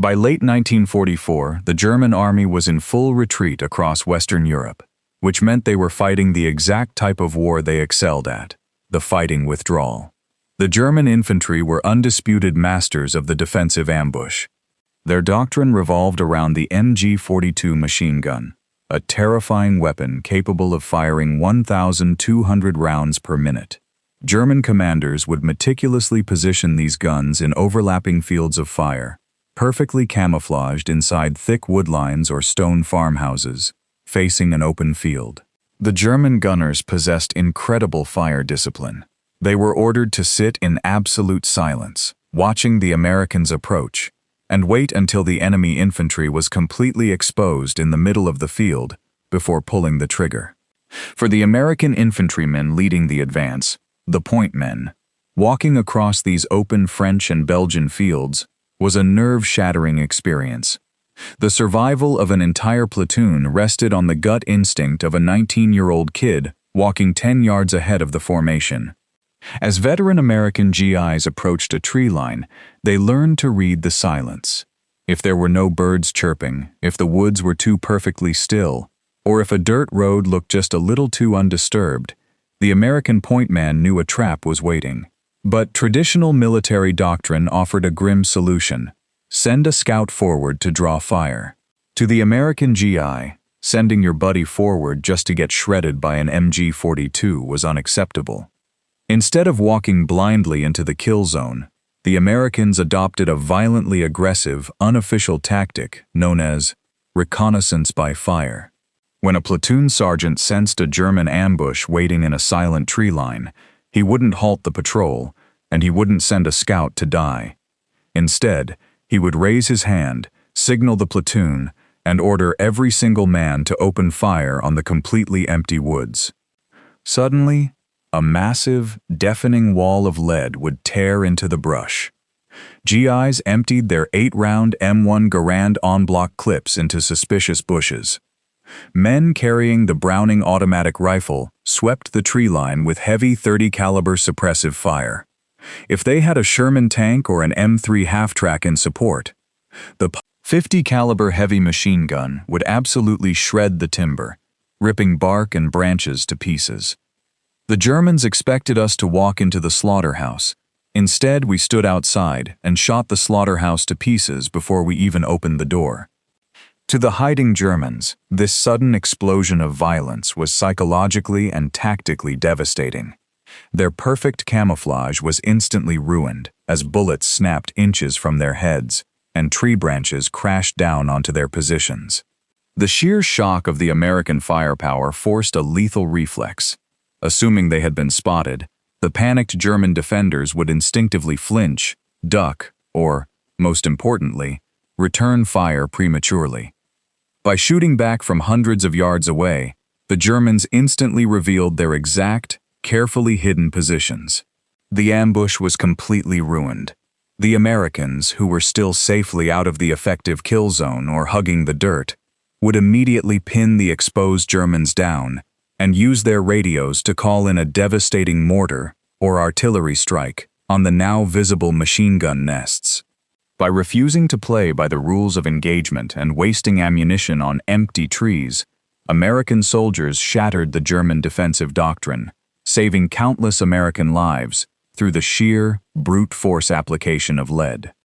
By late 1944, the German army was in full retreat across Western Europe, which meant they were fighting the exact type of war they excelled at, the fighting withdrawal. The German infantry were undisputed masters of the defensive ambush. Their doctrine revolved around the MG-42 machine gun, a terrifying weapon capable of firing 1,200 rounds per minute. German commanders would meticulously position these guns in overlapping fields of fire, perfectly camouflaged inside thick woodlines or stone farmhouses, facing an open field. The German gunners possessed incredible fire discipline. They were ordered to sit in absolute silence, watching the Americans approach, and wait until the enemy infantry was completely exposed in the middle of the field before pulling the trigger. For the American infantrymen leading the advance, the point men, walking across these open French and Belgian fields was a nerve-shattering experience. The survival of an entire platoon rested on the gut instinct of a 19-year-old kid walking 10 yards ahead of the formation. As veteran American GIs approached a tree line, they learned to read the silence. If there were no birds chirping, if the woods were too perfectly still, or if a dirt road looked just a little too undisturbed, the American point man knew a trap was waiting. But traditional military doctrine offered a grim solution: send a scout forward to draw fire. To the American GI, sending your buddy forward just to get shredded by an MG-42 was unacceptable. Instead of walking blindly into the kill zone, the Americans adopted a violently aggressive, unofficial tactic known as reconnaissance by fire. When a platoon sergeant sensed a German ambush waiting in a silent tree line, he wouldn't halt the patrol, and he wouldn't send a scout to die. Instead, he would raise his hand, signal the platoon, and order every single man to open fire on the completely empty woods. Suddenly, a massive, deafening wall of lead would tear into the brush. GIs emptied their 8-round M1 Garand en-bloc clips into suspicious bushes. Men carrying the Browning automatic rifle swept the tree line with heavy .30 caliber suppressive fire. If they had a Sherman tank or an M3 half-track in support, the .50 caliber heavy machine gun would absolutely shred the timber, ripping bark and branches to pieces. The Germans expected us to walk into the slaughterhouse. Instead, we stood outside and shot the slaughterhouse to pieces before we even opened the door. To the hiding Germans, this sudden explosion of violence was psychologically and tactically devastating. Their perfect camouflage was instantly ruined as bullets snapped inches from their heads and tree branches crashed down onto their positions. The sheer shock of the American firepower forced a lethal reflex. Assuming they had been spotted, the panicked German defenders would instinctively flinch, duck, or, most importantly, return fire prematurely. By shooting back from hundreds of yards away, the Germans instantly revealed their exact, carefully hidden positions. The ambush was completely ruined. The Americans, who were still safely out of the effective kill zone or hugging the dirt, would immediately pin the exposed Germans down and use their radios to call in a devastating mortar or artillery strike on the now visible machine gun nests. By refusing to play by the rules of engagement and wasting ammunition on empty trees, American soldiers shattered the German defensive doctrine, saving countless American lives through the sheer, brute force application of lead.